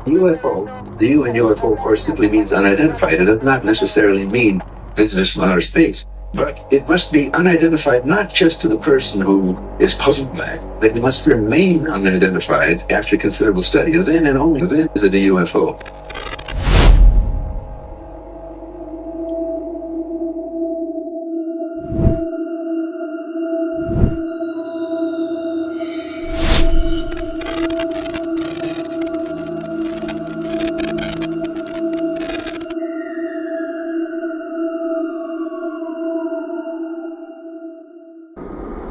UFO, the U in UFO, of course, simply means unidentified. It does not necessarily mean visitors from outer space. But it must be unidentified not just to the person who is puzzled by it, but it must remain unidentified after considerable study. Then and only then is it a UFO.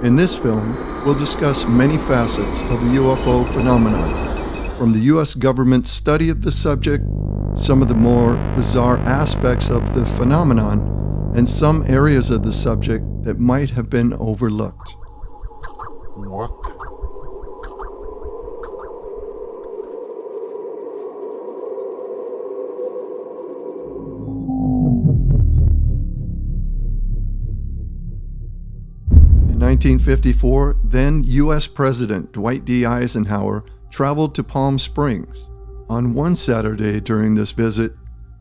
In this film, we'll discuss many facets of the UFO phenomenon, from the U.S. government's study of the subject, some of the more bizarre aspects of the phenomenon, and some areas of the subject that might have been overlooked. What? In 1954, then U.S. President Dwight D. Eisenhower traveled to Palm Springs. On one Saturday during this visit,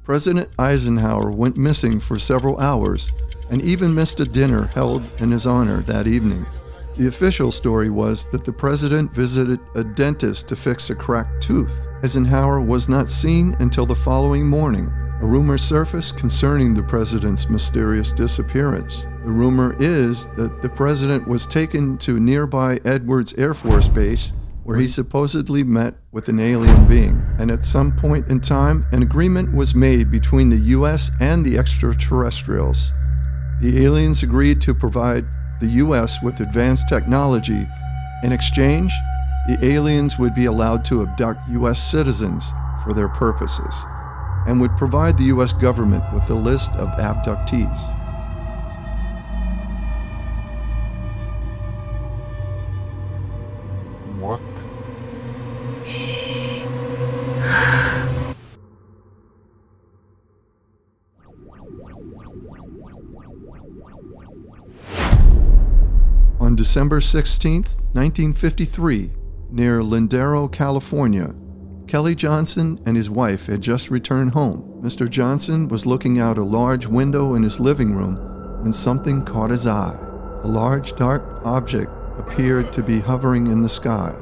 President Eisenhower went missing for several hours and even missed a dinner held in his honor that evening. The official story was that the president visited a dentist to fix a cracked tooth. Eisenhower was not seen until the following morning. A rumor surfaced concerning the president's mysterious disappearance. The rumor is that the president was taken to nearby Edwards Air Force Base, where he supposedly met with an alien being, and at some point in time, an agreement was made between the U.S. and the extraterrestrials. The aliens agreed to provide the U.S. with advanced technology. In exchange, the aliens would be allowed to abduct U.S. citizens for their purposes, and would provide the U.S. government with a list of abductees. What? On December 16, 1953, near Lindero, California, Kelly Johnson and his wife had just returned home. Mr. Johnson was looking out a large window in his living room when something caught his eye. A large dark object appeared to be hovering in the sky.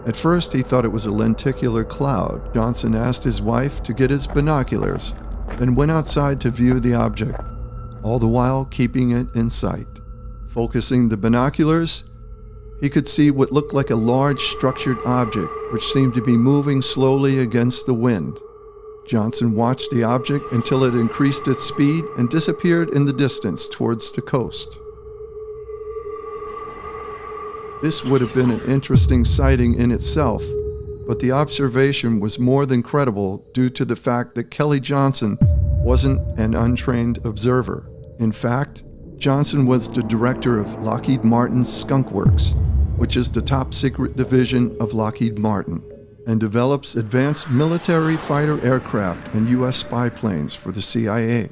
At first, he thought it was a lenticular cloud. Johnson asked his wife to get his binoculars, then went outside to view the object, all the while keeping it in sight. Focusing the binoculars, he could see what looked like a large structured object which seemed to be moving slowly against the wind. Johnson watched the object until it increased its speed and disappeared in the distance towards the coast. This would have been an interesting sighting in itself, but the observation was more than credible due to the fact that Kelly Johnson wasn't an untrained observer. In fact, Johnson was the director of Lockheed Martin's Skunk Works, which is the top secret division of Lockheed Martin, and develops advanced military fighter aircraft and U.S. spy planes for the CIA.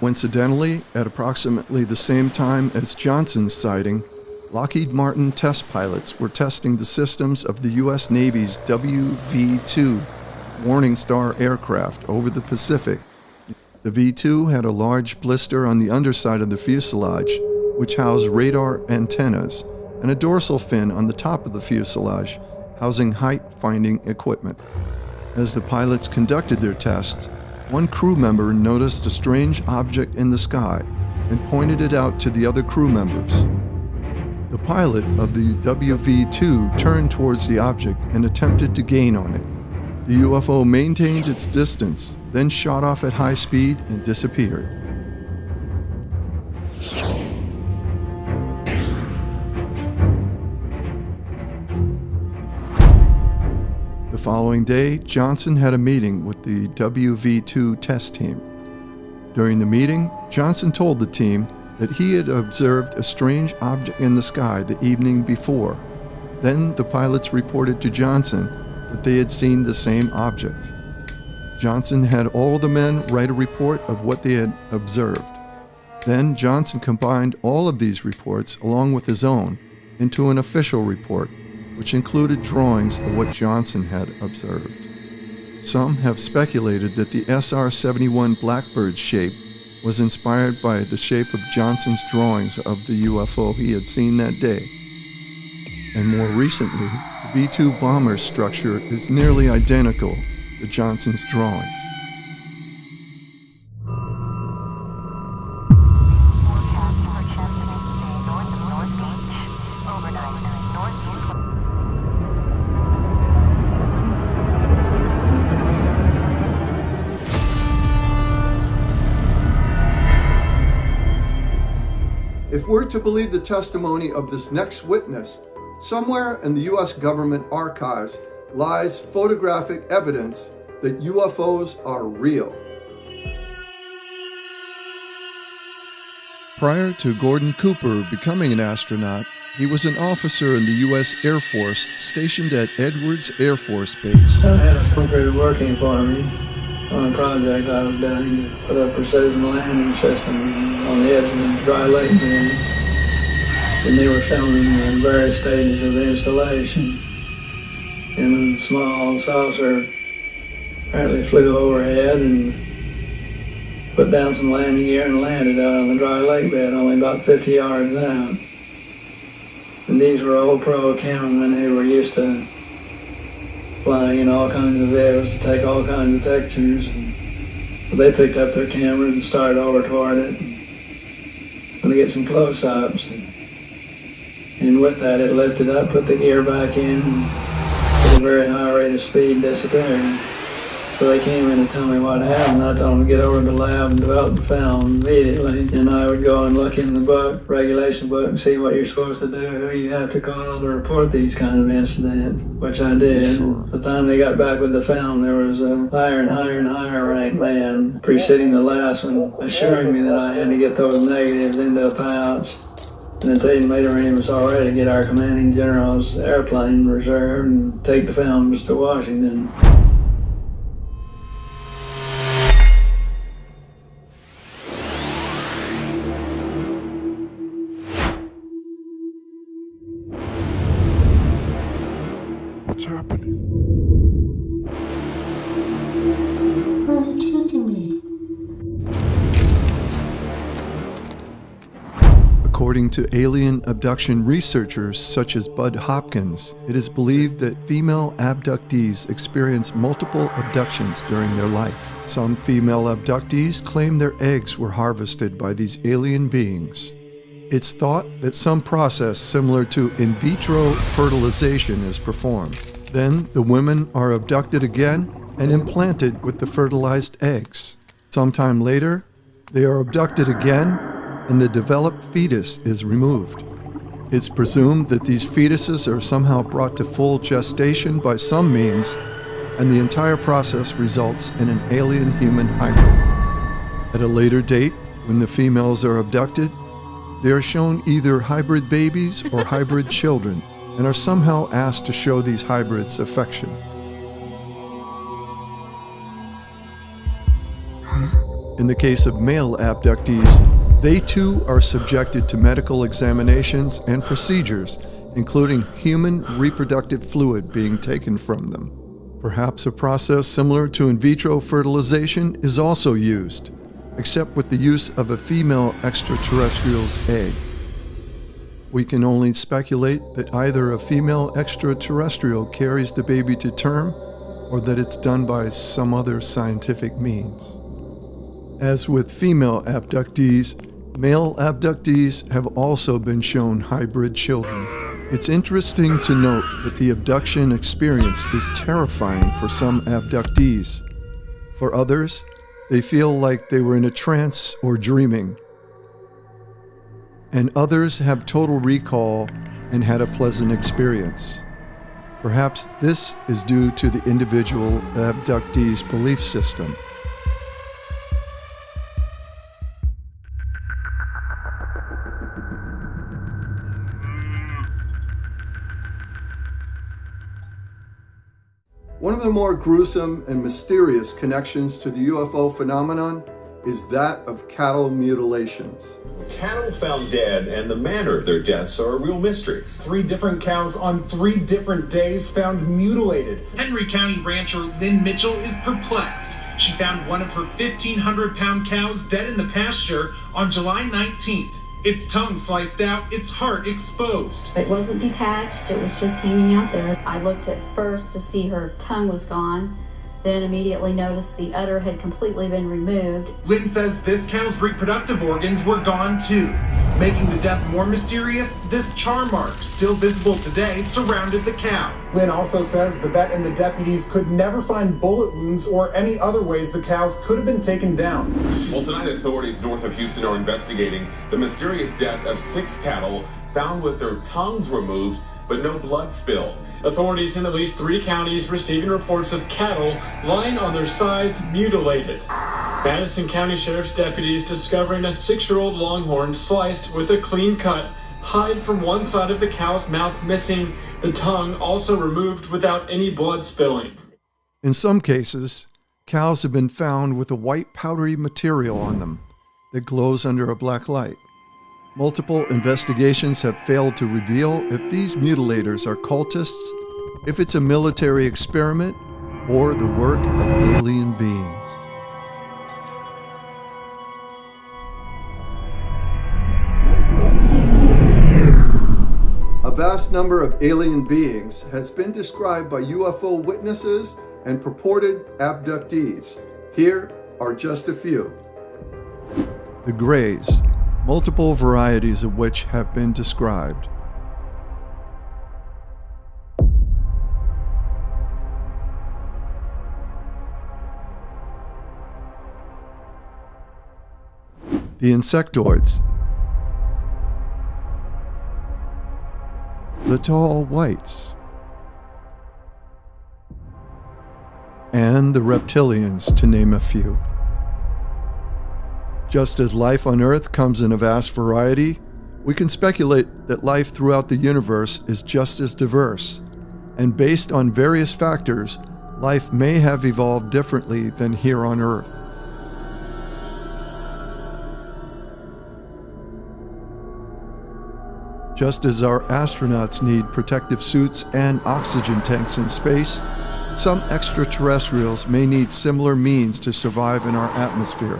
Coincidentally, at approximately the same time as Johnson's sighting, Lockheed Martin test pilots were testing the systems of the U.S. Navy's WV-2 Warning Star aircraft over the Pacific. The V-2 had a large blister on the underside of the fuselage, which housed radar antennas, and a dorsal fin on the top of the fuselage, housing height-finding equipment. As the pilots conducted their tests, one crew member noticed a strange object in the sky and pointed it out to the other crew members. The pilot of the WV-2 turned towards the object and attempted to gain on it. The UFO maintained its distance, then shot off at high speed and disappeared. The following day, Johnson had a meeting with the WV-2 test team. During the meeting, Johnson told the team that he had observed a strange object in the sky the evening before. Then the pilots reported to Johnson that they had seen the same object. Johnson had all the men write a report of what they had observed. Then Johnson combined all of these reports, along with his own, into an official report, which included drawings of what Johnson had observed. Some have speculated that the SR-71 Blackbird shape was inspired by the shape of Johnson's drawings of the UFO he had seen that day. And more recently, the B-2 bomber's structure is nearly identical to Johnson's drawings. If we're to believe the testimony of this next witness, somewhere in the U.S. government archives lies photographic evidence that UFOs are real. Prior to Gordon Cooper becoming an astronaut, he was an officer in the U.S. Air Force stationed at Edwards Air Force Base. I had a film crew working for me on a project I was doing to put a precision landing system on the edge of the dry lake bed. And they were filming various stages of the installation. And a small saucer apparently flew overhead and put down some landing gear and landed out on the dry lake bed, only about 50 yards out. And these were old pro cameramen who were used to flying in all kinds of vehicles to take all kinds of pictures. And they picked up their cameras and started over toward it to get some close-ups. And with that, it lifted up, put the gear back in, and at a very high rate of speed disappeared. So they came in to tell me what happened. I told them to get over to the lab and develop the film immediately. And I would go and look in the book, regulation book, and see what you're supposed to do, who you have to call to report these kind of incidents, which I did. Sure. By the time they got back with the film, there was a higher and higher and higher ranked man preceding the last one, assuring me that I had to get those negatives into a pouch. And that they'd made arrangements already to get our commanding general's airplane reserved and take the films to Washington. What's happening? Where are you taking me? According to alien abduction researchers such as Bud Hopkins, it is believed that female abductees experience multiple abductions during their life. Some female abductees claim their eggs were harvested by these alien beings. It's thought that some process similar to in vitro fertilization is performed. Then the women are abducted again and implanted with the fertilized eggs. Sometime later, they are abducted again and the developed fetus is removed. It's presumed that these fetuses are somehow brought to full gestation by some means, and the entire process results in an alien-human hybrid. At a later date, when the females are abducted, they are shown either hybrid babies or hybrid children, and are somehow asked to show these hybrids affection. In the case of male abductees, they too are subjected to medical examinations and procedures, including human reproductive fluid being taken from them. Perhaps a process similar to in vitro fertilization is also used, except with the use of a female extraterrestrial's egg. We can only speculate that either a female extraterrestrial carries the baby to term, or that it's done by some other scientific means. As with female abductees, male abductees have also been shown hybrid children. It's interesting to note that the abduction experience is terrifying for some abductees. For others, they feel like they were in a trance or dreaming. And others have total recall and had a pleasant experience. Perhaps this is due to the individual abductee's belief system. One of the more gruesome and mysterious connections to the UFO phenomenon is that of cattle mutilations. Cattle found dead and the manner of their deaths are a real mystery. 3 different cows on 3 different days found mutilated. Henry County rancher Lynn Mitchell is perplexed. She found one of her 1,500-pound cows dead in the pasture on July 19th. Its tongue sliced out, its heart exposed. It wasn't detached, it was just hanging out there. I looked at first to see her tongue was gone, then immediately noticed the udder had completely been removed. Lynn says this cow's reproductive organs were gone too. Making the death more mysterious, this char mark, still visible today, surrounded the cow. Lynn also says the vet and the deputies could never find bullet wounds or any other ways the cows could have been taken down. Well, tonight authorities north of Houston are investigating the mysterious death of 6 cattle found with their tongues removed but no blood spilled. Authorities in at least 3 counties receiving reports of cattle lying on their sides mutilated. Madison County Sheriff's deputies discovering a 6-year-old longhorn sliced with a clean cut, hide from one side of the cow's mouth missing, the tongue also removed without any blood spilling. In some cases, cows have been found with a white powdery material on them that glows under a black light. Multiple investigations have failed to reveal if these mutilators are cultists, if it's a military experiment, or the work of alien beings. A vast number of alien beings has been described by UFO witnesses and purported abductees. Here are just a few. The Greys, multiple varieties of which have been described. The insectoids. The tall whites. And the reptilians, to name a few. Just as life on Earth comes in a vast variety, we can speculate that life throughout the universe is just as diverse, and based on various factors, life may have evolved differently than here on Earth. Just as our astronauts need protective suits and oxygen tanks in space, some extraterrestrials may need similar means to survive in our atmosphere.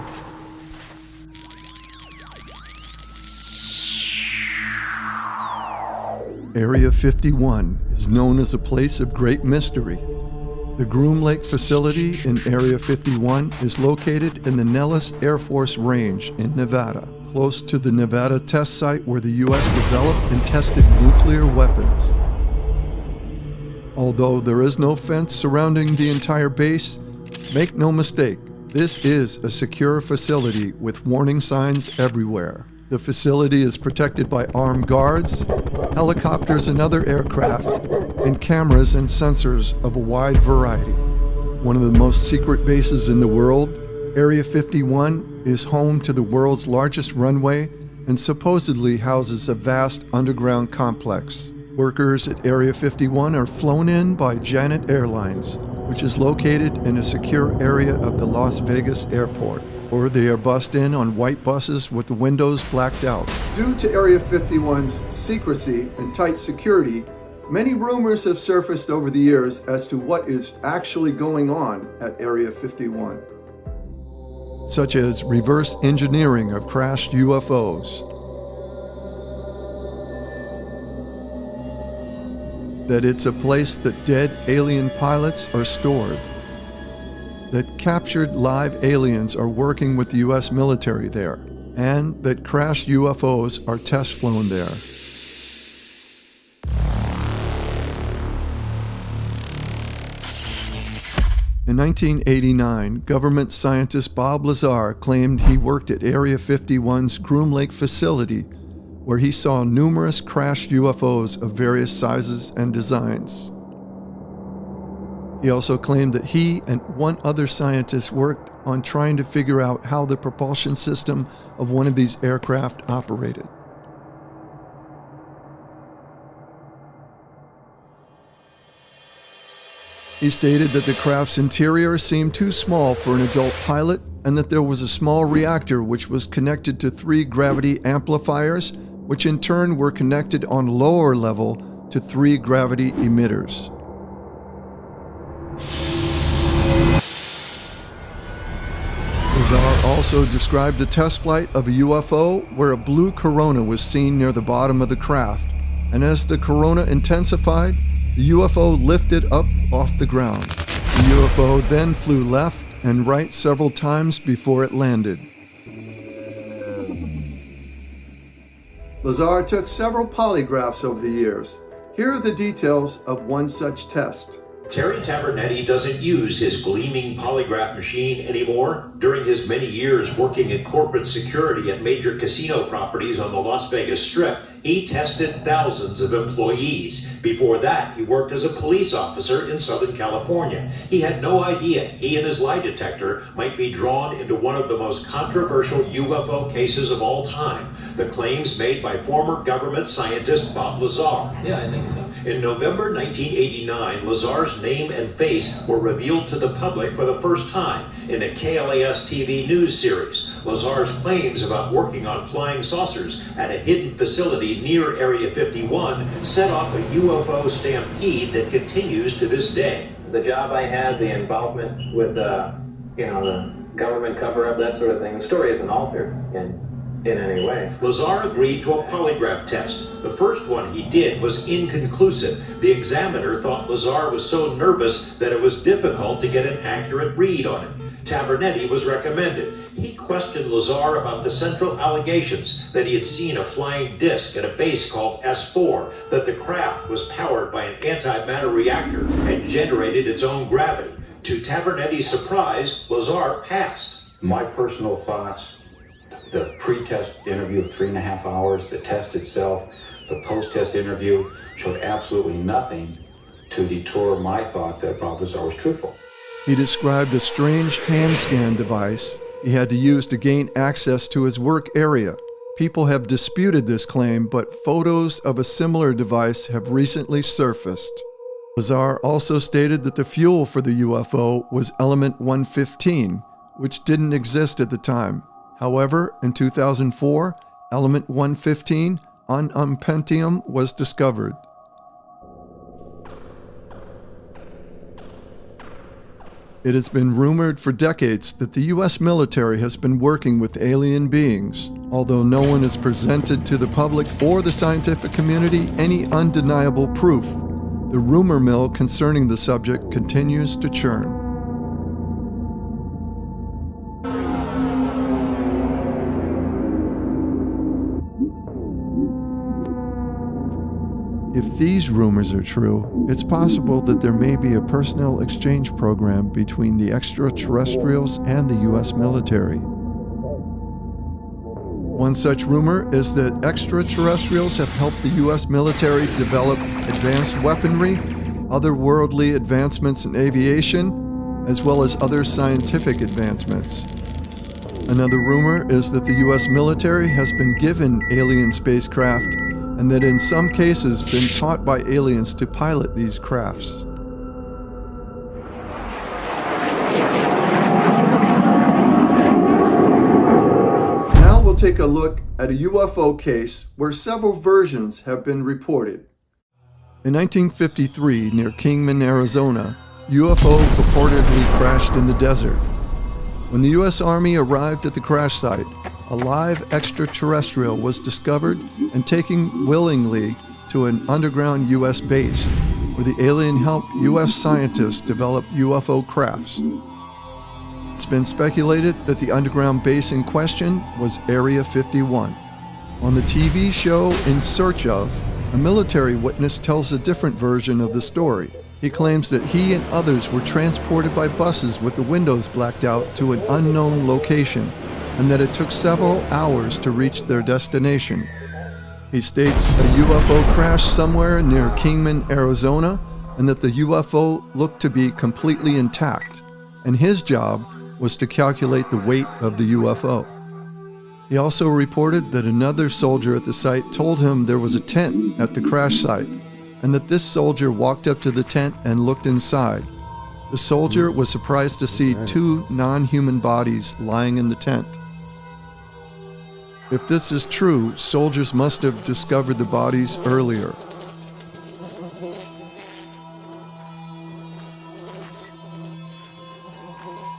Area 51 is known as a place of great mystery. The Groom Lake facility in Area 51 is located in the Nellis Air Force Range in Nevada, close to the Nevada test site where the U.S. developed and tested nuclear weapons. Although there is no fence surrounding the entire base, make no mistake, this is a secure facility with warning signs everywhere. The facility is protected by armed guards, helicopters and other aircraft, and cameras and sensors of a wide variety. One of the most secret bases in the world, Area 51 is home to the world's largest runway and supposedly houses a vast underground complex. Workers at Area 51 are flown in by Janet Airlines, which is located in a secure area of the Las Vegas airport, or they are bussed in on white buses with the windows blacked out. Due to Area 51's secrecy and tight security, many rumors have surfaced over the years as to what is actually going on at Area 51, such as reverse engineering of crashed UFOs, that it's a place that dead alien pilots are stored, that captured live aliens are working with the U.S. military there, and that crashed UFOs are test flown there. In 1989, government scientist Bob Lazar claimed he worked at Area 51's Groom Lake facility, where he saw numerous crashed UFOs of various sizes and designs. He also claimed that he and one other scientist worked on trying to figure out how the propulsion system of one of these aircraft operated. He stated that the craft's interior seemed too small for an adult pilot and that there was a small reactor which was connected to 3 gravity amplifiers, which in turn were connected on lower level to 3 gravity emitters. Lazar also described a test flight of a UFO where a blue corona was seen near the bottom of the craft, and as the corona intensified, the UFO lifted up off the ground. The UFO then flew left and right several times before it landed. Lazar took several polygraphs over the years. Here are the details of one such test. Terry Tabernetti doesn't use his gleaming polygraph machine anymore. During his many years working in corporate security at major casino properties on the Las Vegas Strip, he tested thousands of employees. Before that, he worked as a police officer in Southern California. He had no idea he and his lie detector might be drawn into one of the most controversial UFO cases of all time, the claims made by former government scientist Bob Lazar. Yeah, I think so. In November 1989, Lazar's name and face were revealed to the public for the first time in a KLAS TV news series. Lazar's claims about working on flying saucers at a hidden facility near Area 51 set off a UFO stampede that continues to this day. The job I had, the involvement with the government cover-up, that sort of thing, the story isn't altered in any way. Lazar agreed to a polygraph test. The first one he did was inconclusive. The examiner thought Lazar was so nervous that it was difficult to get an accurate read on him. Tabernetti was recommended. He questioned Lazar about the central allegations that he had seen a flying disc at a base called S4, that the craft was powered by an antimatter reactor and generated its own gravity. To Tabernetti's surprise, Lazar passed. My personal thoughts, the pre-test interview of 3.5 hours, the test itself, the post-test interview showed absolutely nothing to detour my thought that Bob Lazar was truthful. He described a strange hand scan device he had to use to gain access to his work area. People have disputed this claim, but photos of a similar device have recently surfaced. Lazar also stated that the fuel for the UFO was element 115, which didn't exist at the time. However, in 2004, element 115 on Pentium was discovered. It has been rumored for decades that the U.S. military has been working with alien beings, although no one has presented to the public or the scientific community any undeniable proof. The rumor mill concerning the subject continues to churn. If these rumors are true, it's possible that there may be a personnel exchange program between the extraterrestrials and the U.S. military. One such rumor is that extraterrestrials have helped the U.S. military develop advanced weaponry, otherworldly advancements in aviation, as well as other scientific advancements. Another rumor is that the U.S. military has been given alien spacecraft and that in some cases been taught by aliens to pilot these crafts. Now we'll take a look at a UFO case where several versions have been reported. In 1953, near Kingman, Arizona, UFO purportedly crashed in the desert. When the U.S. Army arrived at the crash site, a live extraterrestrial was discovered and taken willingly to an underground U.S. base, where the alien helped U.S. scientists develop UFO crafts. It's been speculated that the underground base in question was Area 51. On the TV show In Search Of, a military witness tells a different version of the story. He claims that he and others were transported by buses with the windows blacked out to an unknown location, and that it took several hours to reach their destination. He states a UFO crashed somewhere near Kingman, Arizona, and that the UFO looked to be completely intact, and his job was to calculate the weight of the UFO. He also reported that another soldier at the site told him there was a tent at the crash site, and that this soldier walked up to the tent and looked inside. the soldier was surprised to see 2 non-human bodies lying in the tent. If this is true, soldiers must have discovered the bodies earlier.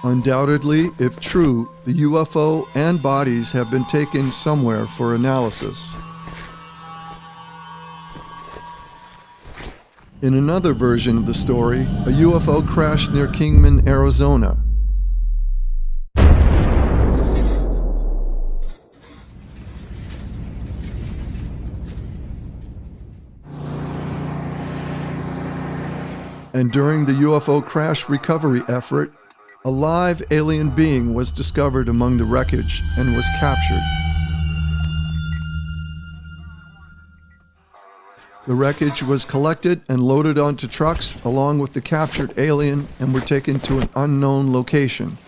Undoubtedly, if true, the UFO and bodies have been taken somewhere for analysis. In another version of the story, a UFO crashed near Kingman, Arizona. And during the UFO crash recovery effort, a live alien being was discovered among the wreckage and was captured. The wreckage was collected and loaded onto trucks along with the captured alien and were taken to an unknown location.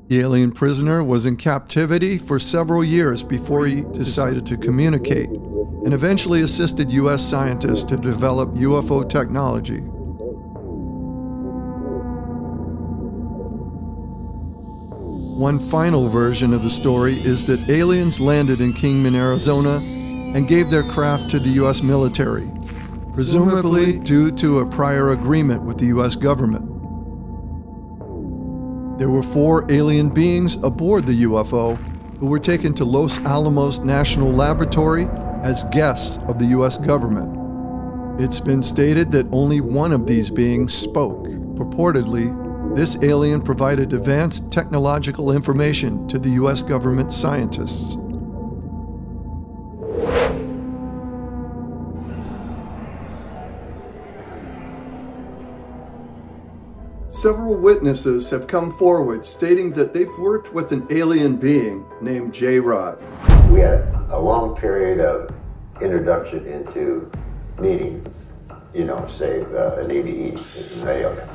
The alien prisoner was in captivity for several years before he decided to communicate, and eventually assisted U.S. scientists to develop UFO technology. One final version of the story is that aliens landed in Kingman, Arizona, and gave their craft to the U.S. military, presumably due to a prior agreement with the U.S. government. There were 4 alien beings aboard the UFO who were taken to Los Alamos National Laboratory as guests of the U.S. government. It's been stated that only one of these beings spoke. Purportedly, this alien provided advanced technological information to the U.S. government scientists. Several witnesses have come forward stating that they've worked with an alien being named J-Rod. We had a long period of introduction into meetings, say an ABE in Mayo.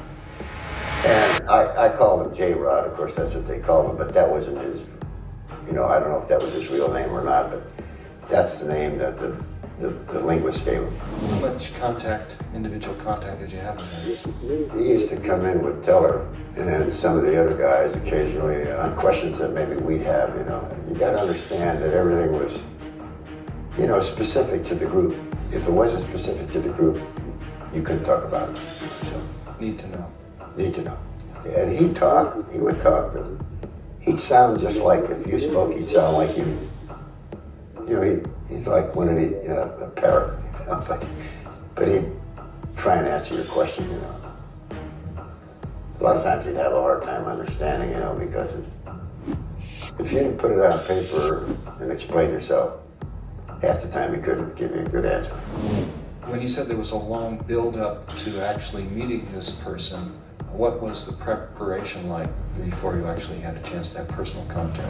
And I called him J-Rod, of course that's what they called him, but that wasn't his, I don't know if that was his real name or not, but that's the name that the linguist gave him. How much individual contact did you have with him? He used to come in with Teller and some of the other guys occasionally on questions that maybe we'd have, You got to understand that everything was, specific to the group. If it wasn't specific to the group, you couldn't talk about it. So, need to know. And he'd talk, he would talk, but he'd sound just like, if you spoke, he'd sound like you. He's like one of the, a parrot, but he'd try and answer your question, A lot of times he'd have a hard time understanding, because if you didn't put it on paper and explain yourself, half the time he couldn't give you a good answer. When you said there was a long build-up to actually meeting this person, what was the preparation like before you actually had a chance to have personal contact?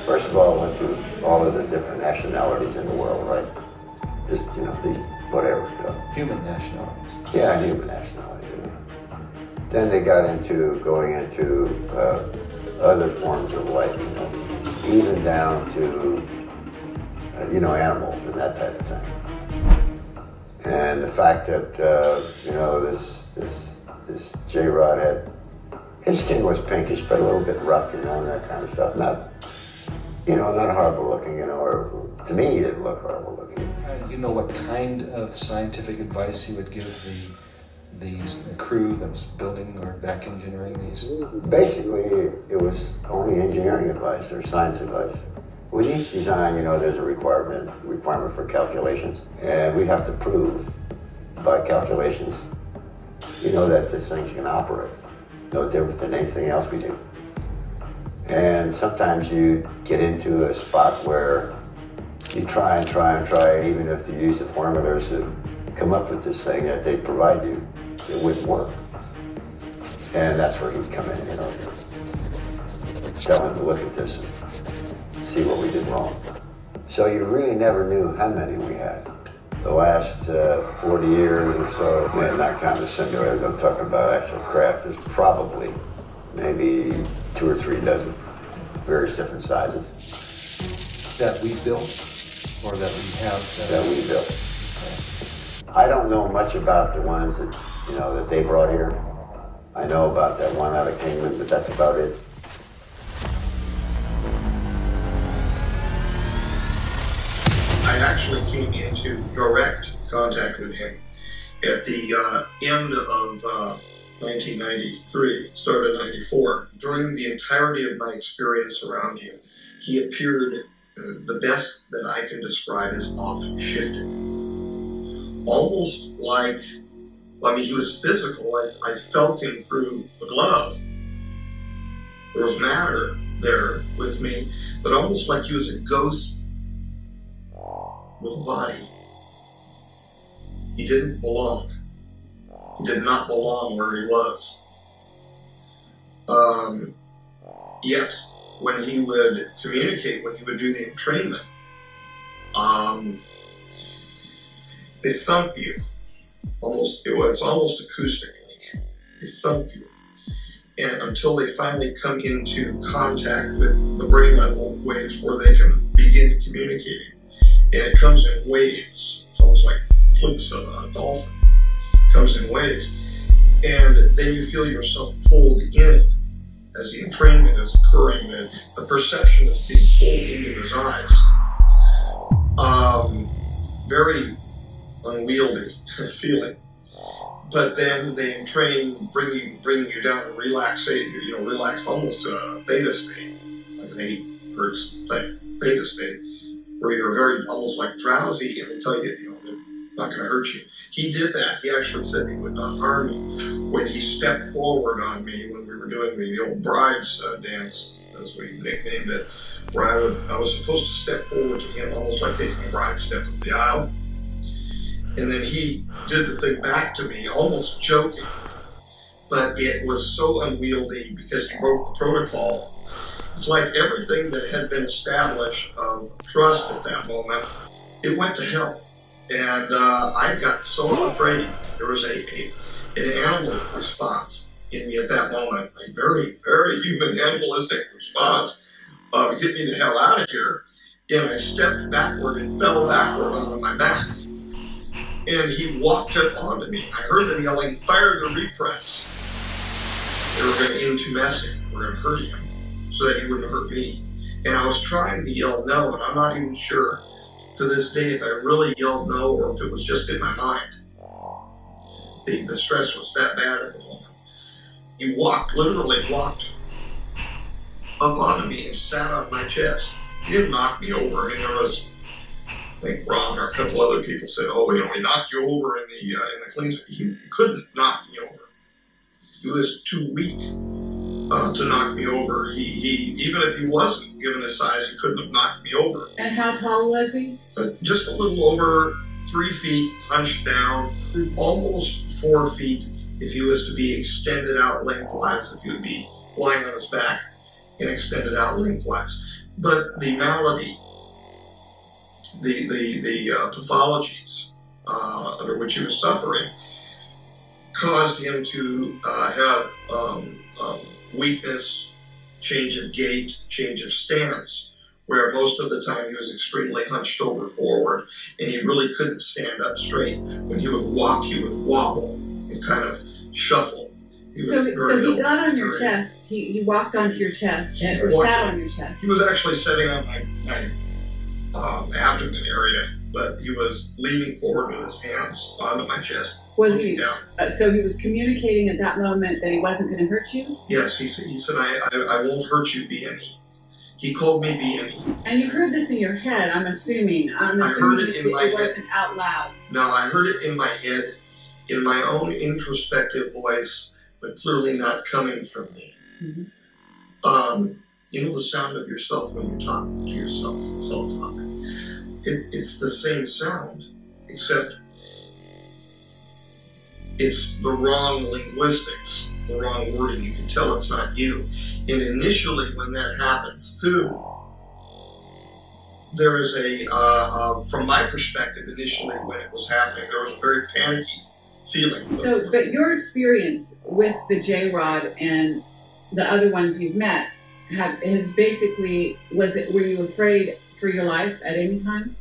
First of all, I went through all of the different nationalities in the world, right? Just, whatever. Human nationalities. Yeah, human nationalities. Then they got into going into other forms of life, even down to, animals and that type of thing. And the fact that, this J-Rod his skin was pinkish, but a little bit rough, and that kind of stuff. Not horrible looking, or to me, he didn't look horrible looking. Do you know what kind of scientific advice he would give the crew that was building or back engineering these? Basically, it was only engineering advice or science advice. With each design, there's a requirement for calculations, and we have to prove by calculations that this thing's going to operate. No different than anything else we do. And sometimes you get into a spot where you try, even if you use the formulas to come up with this thing that they provide you, it wouldn't work. And that's where he'd come in, tell him to look at this and see what we did wrong. So you really never knew how many we had. The last 40 years or so, man, not counting the simulators, I'm talking about actual craft, there's probably maybe 2 or 3 dozen various different sizes. That we built, or that we have? That we built. I don't know much about the ones that, that they brought here. I know about that one out of Kingman, but that's about it. I actually came into direct contact with him at the end of 1993, start of 94. During the entirety of my experience around him, he appeared the best that I can describe as off-shifted. Almost like, he was physical. I felt him through the glove. There was matter there with me, but almost like he was a ghost with a body. He didn't belong. He did not belong where he was. Yet, when he would communicate, when he would do the entrainment, they thump you. It's almost acoustically. They thump you. And until they finally come into contact with the brain level waves where they can begin communicating. And it comes in waves. It's almost like flukes of a dolphin. It comes in waves. And then you feel yourself pulled in as the entrainment is occurring. The perception is being pulled into his eyes. Very unwieldy feeling. But then they entrain, bringing you down to relaxed, almost to a theta state, like an 8 hertz type theta state, where you're very almost like drowsy, and they tell you, they're not going to hurt you. He did that. He actually said he would not harm me. When he stepped forward on me when we were doing the old bride's dance, as we nicknamed it, where I was supposed to step forward to him, almost like taking a bride step up the aisle. And then he did the thing back to me, almost jokingly. But it was so unwieldy because he broke the protocol. It's like everything that had been established of trust at that moment, it went to hell. And I got so afraid. There was an animal response in me at that moment, a very, very human animalistic response of get me the hell out of here. And I stepped backward and fell backward onto my back. And he walked up onto me. I heard them yelling, "Fire the repress." They were going to intumesce him. They were going to hurt him so that he wouldn't hurt me. And I was trying to yell no, and I'm not even sure to this day if I really yelled no or if it was just in my mind. The stress was that bad at the moment. He literally walked up onto me and sat on my chest. He didn't knock me over. There was, I think Ron or a couple other people said, he knocked you over in the cleans. He couldn't knock me over. He was too weak to knock me over. He even if he wasn't given his size, he couldn't have knocked me over. And how tall was he? Just a little over 3 feet, hunched down, almost 4 feet if he was to be extended out lengthwise, if he would be lying on his back and extended out lengthwise. But the malady, the pathologies under which he was suffering caused him to have weakness, change of gait, change of stance, where most of the time he was extremely hunched over forward, and he really couldn't stand up straight. When he would walk, he would wobble and kind of shuffle. So he got on your chest. He walked onto your chest or sat on your chest. He was actually sitting on my abdomen area, but he was leaning forward with his hands onto my chest. Was he down? So he was communicating at that moment that he wasn't going to hurt you? Yes, he said, I won't hurt you, B&E. He called me B&E. And you heard this in your head, I'm assuming. I heard it in my head. It wasn't out loud. No, I heard it in my head, in my own introspective voice, but clearly not coming from me. Mm-hmm. The sound of yourself when you talk to yourself, self-talk. It's the same sound, except it's the wrong linguistics. It's the wrong wording. You can tell it's not you. And initially when that happens too, there is from my perspective, initially when it was happening, there was a very panicky feeling. So, but your experience with the J-Rod and the other ones you've met were you afraid for your life at any time?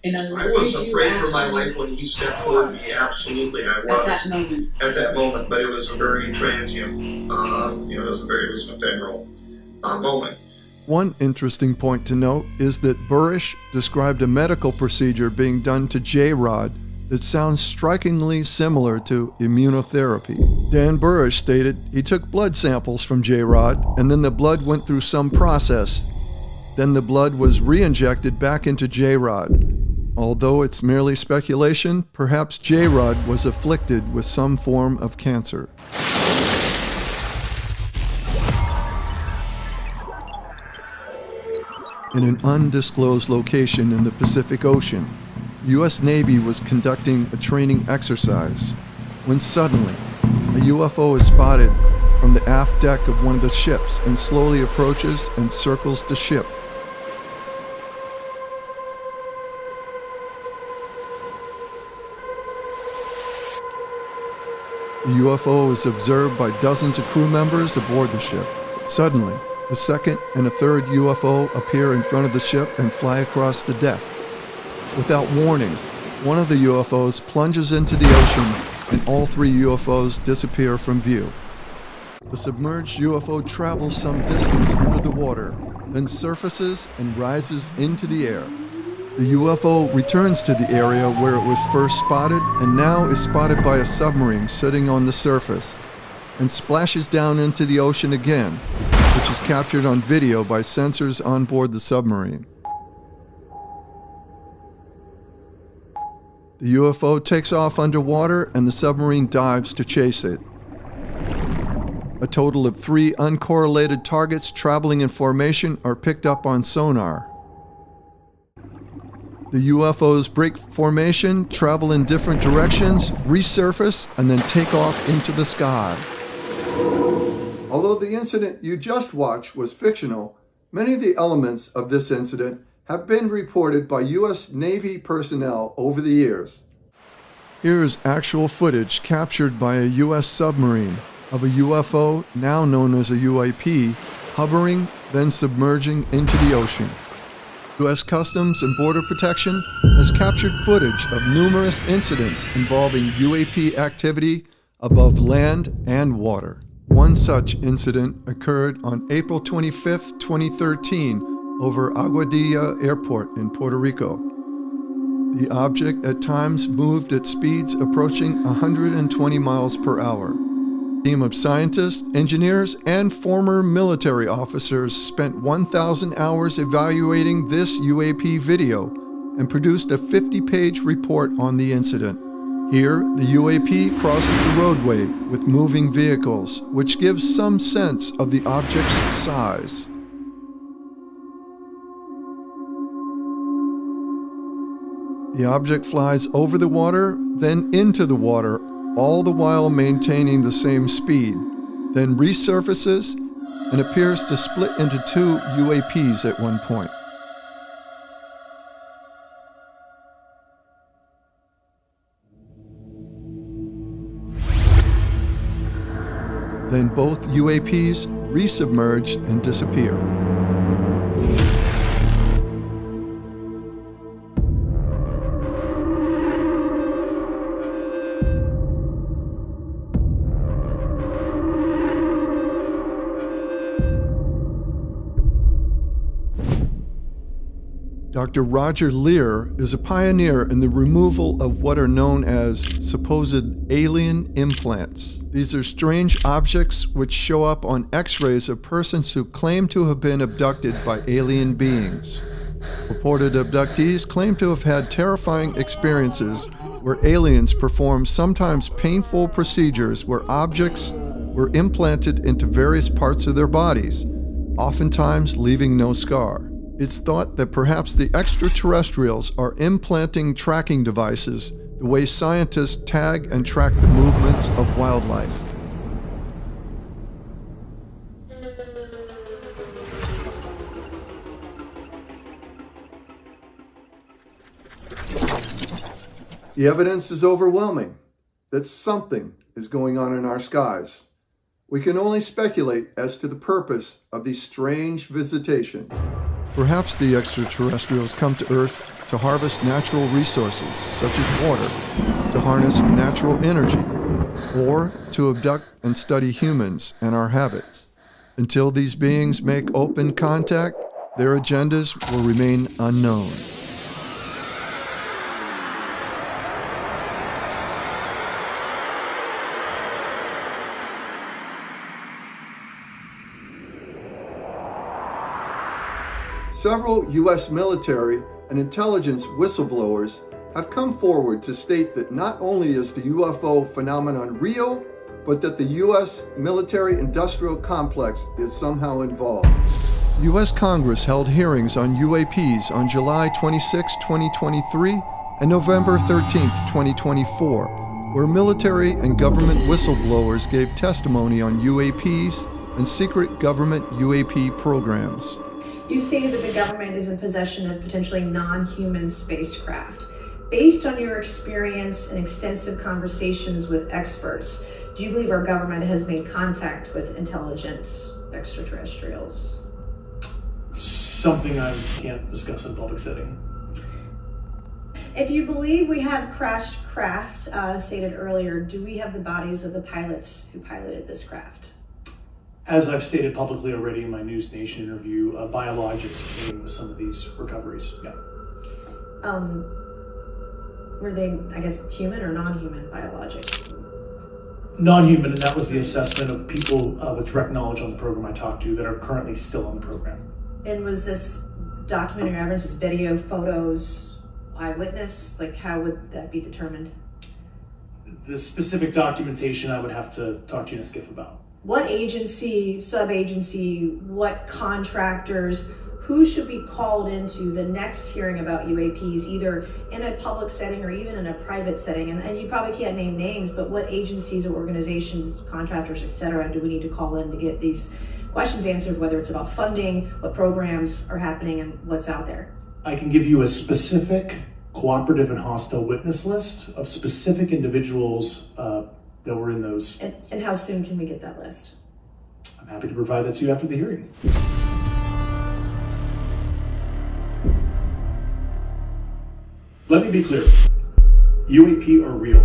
I was afraid for my life when he stepped toward me. Absolutely, I was. At that moment, but it was a very transient, it was an ephemeral moment. One interesting point to note is that Burish described a medical procedure being done to J-Rod that sounds strikingly similar to immunotherapy. Dan Burish stated he took blood samples from J-Rod and then the blood went through some process. Then the blood was re-injected back into J-Rod. Although it's merely speculation, perhaps J-Rod was afflicted with some form of cancer. In an undisclosed location in the Pacific Ocean, the U.S. Navy was conducting a training exercise when suddenly a UFO is spotted from the aft deck of one of the ships and slowly approaches and circles the ship. The UFO is observed by dozens of crew members aboard the ship. Suddenly, a second and a third UFO appear in front of the ship and fly across the deck. Without warning, one of the UFOs plunges into the ocean and all three UFOs disappear from view. The submerged UFO travels some distance under the water, then surfaces and rises into the air. The UFO returns to the area where it was first spotted and now is spotted by a submarine sitting on the surface and splashes down into the ocean again, which is captured on video by sensors on board the submarine. The UFO takes off underwater and the submarine dives to chase it. A total of 3 uncorrelated targets traveling in formation are picked up on sonar. The UFOs break formation, travel in different directions, resurface, and then take off into the sky. Although the incident you just watched was fictional, many of the elements of this incident have been reported by U.S. Navy personnel over the years. Here is actual footage captured by a U.S. submarine of a UFO, now known as a UAP, hovering, then submerging into the ocean. U.S. Customs and Border Protection has captured footage of numerous incidents involving UAP activity above land and water. One such incident occurred on April 25, 2013, over Aguadilla Airport in Puerto Rico. The object at times moved at speeds approaching 120 miles per hour. A team of scientists, engineers, and former military officers spent 1,000 hours evaluating this UAP video and produced a 50-page report on the incident. Here, the UAP crosses the roadway with moving vehicles, which gives some sense of the object's size. The object flies over the water, then into the water, all the while maintaining the same speed, then resurfaces and appears to split into 2 UAPs at one point. Then both UAPs resubmerge and disappear. Dr. Roger Lear is a pioneer in the removal of what are known as supposed alien implants. These are strange objects which show up on X-rays of persons who claim to have been abducted by alien beings. Reported abductees claim to have had terrifying experiences where aliens perform sometimes painful procedures where objects were implanted into various parts of their bodies, oftentimes leaving no scar. It's thought that perhaps the extraterrestrials are implanting tracking devices the way scientists tag and track the movements of wildlife. The evidence is overwhelming that something is going on in our skies. We can only speculate as to the purpose of these strange visitations. Perhaps the extraterrestrials come to Earth to harvest natural resources, such as water, to harness natural energy, or to abduct and study humans and our habits. Until these beings make open contact, their agendas will remain unknown. Several U.S. military and intelligence whistleblowers have come forward to state that not only is the UFO phenomenon real, but that the U.S. military-industrial complex is somehow involved. U.S. Congress held hearings on UAPs on July 26, 2023 and November 13, 2024, where military and government whistleblowers gave testimony on UAPs and secret government UAP programs. You say that the government is in possession of potentially non-human spacecraft. Based on your experience and extensive conversations with experts, do you believe our government has made contact with intelligent extraterrestrials? Something I can't discuss in a public setting. If you believe we have crashed craft, stated earlier, do we have the bodies of the pilots who piloted this craft? As I've stated publicly already in my News Nation interview, biologics came with some of these recoveries. Yeah. Were they, I guess, human or non-human biologics? Non-human, and that was the assessment of people with direct knowledge on the program I talked to that are currently still on the program. And was this documentary evidence, this video, photos, eyewitness? Like, how would that be determined? The specific documentation I would have to talk to you in a skiff about. What agency, sub-agency, what contractors, who should be called into the next hearing about UAPs, either in a public setting or even in a private setting? And you probably can't name names, but what agencies or organizations, contractors, etc., do we need to call in to get these questions answered, whether it's about funding, what programs are happening, and what's out there? I can give you a specific cooperative and hostile witness list of specific individuals that were in those. And how soon can we get that list? I'm happy to provide that to you after the hearing. Let me be clear. UAP are real.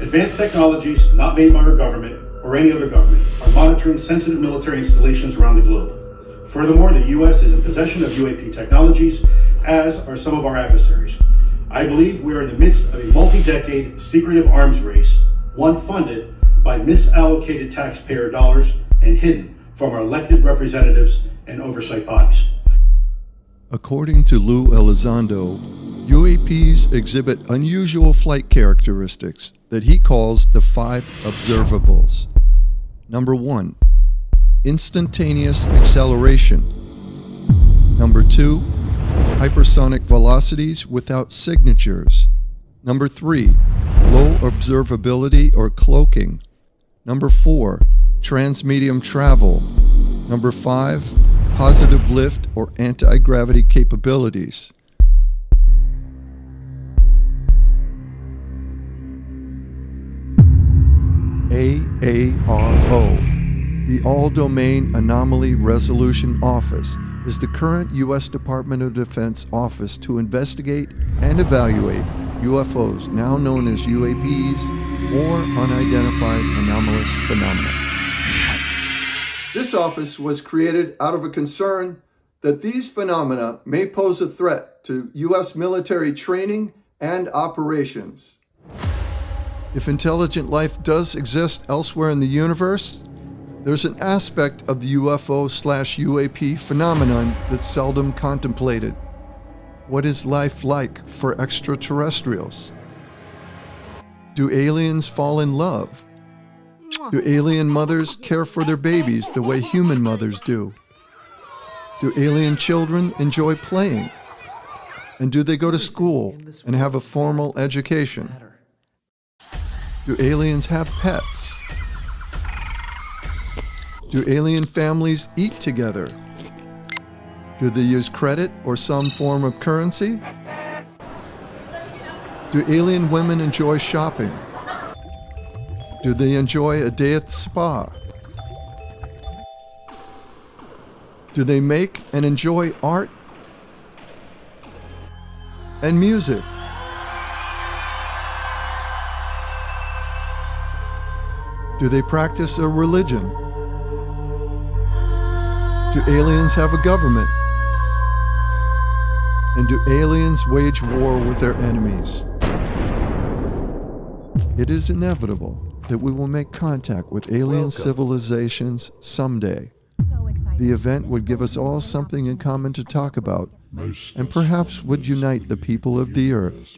Advanced technologies not made by our government or any other government are monitoring sensitive military installations around the globe. Furthermore, the U.S. is in possession of UAP technologies, as are some of our adversaries. I believe we are in the midst of a multi-decade secretive arms race, one funded by misallocated taxpayer dollars and hidden from our elected representatives and oversight bodies. According to Lou Elizondo, UAPs exhibit unusual flight characteristics that he calls the 5 observables. Number 1, instantaneous acceleration. Number 2, hypersonic velocities without signatures. Number 3, low observability or cloaking. Number 4, transmedium travel. Number 5, positive lift or anti-gravity capabilities. AARO, the All-Domain Anomaly Resolution Office, is the current U.S. Department of Defense office to investigate and evaluate UFOs, now known as UAPs, or unidentified anomalous phenomena. This office was created out of a concern that these phenomena may pose a threat to U.S. military training and operations. If intelligent life does exist elsewhere in the universe, there's an aspect of the UFO/UAP phenomenon that's seldom contemplated. What is life like for extraterrestrials? Do aliens fall in love? Do alien mothers care for their babies the way human mothers do? Do alien children enjoy playing? And do they go to school and have a formal education? Do aliens have pets? Do alien families eat together? Do they use credit or some form of currency? Do alien women enjoy shopping? Do they enjoy a day at the spa? Do they make and enjoy art and music? Do they practice a religion? Do aliens have a government? And do aliens wage war with their enemies? It is inevitable that we will make contact with alien civilizations someday. The event would give us all something in common to talk about, and perhaps would unite the people of the earth.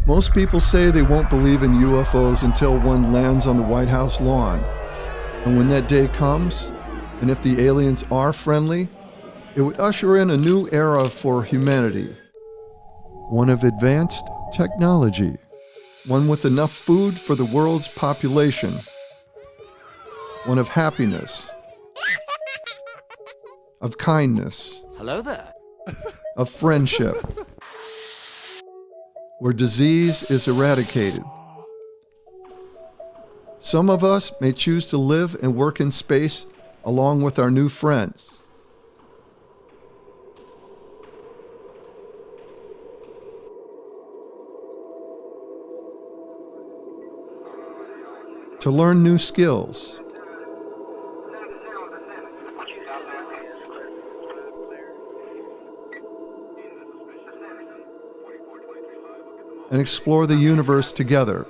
Most people say they won't believe in UFOs until one lands on the White House lawn. And when that day comes, and if the aliens are friendly, it would usher in a new era for humanity. One of advanced technology. One with enough food for the world's population. One of happiness. Of kindness. Hello there. Of friendship. Where disease is eradicated. Some of us may choose to live and work in space along with our new friends. To learn new skills. And explore the universe together.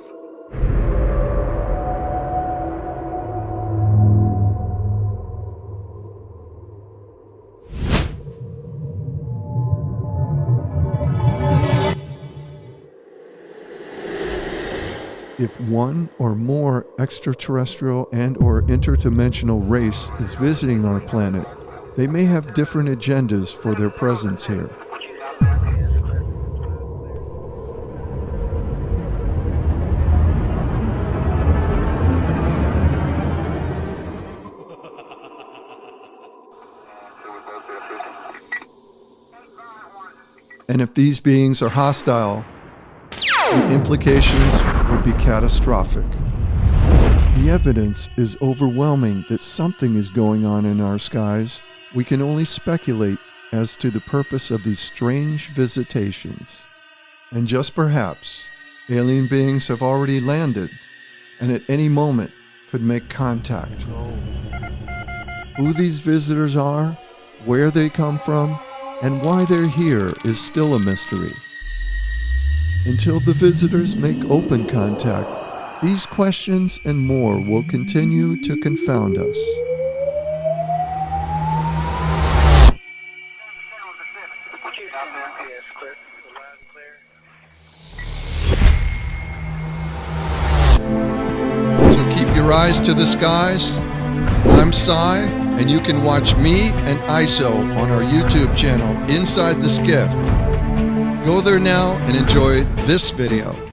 If one or more extraterrestrial and/or interdimensional race is visiting our planet, they may have different agendas for their presence here. And if these beings are hostile, the implications would be catastrophic. The evidence is overwhelming that something is going on in our skies. We can only speculate as to the purpose of these strange visitations. And just perhaps, alien beings have already landed and at any moment could make contact. Who these visitors are, where they come from, and why they're here is still a mystery. Until the visitors make open contact, these questions and more will continue to confound us. So keep your eyes to the skies. I'm Cy, and you can watch me and ISO on our YouTube channel, Inside the Skiff. Go there now and enjoy this video.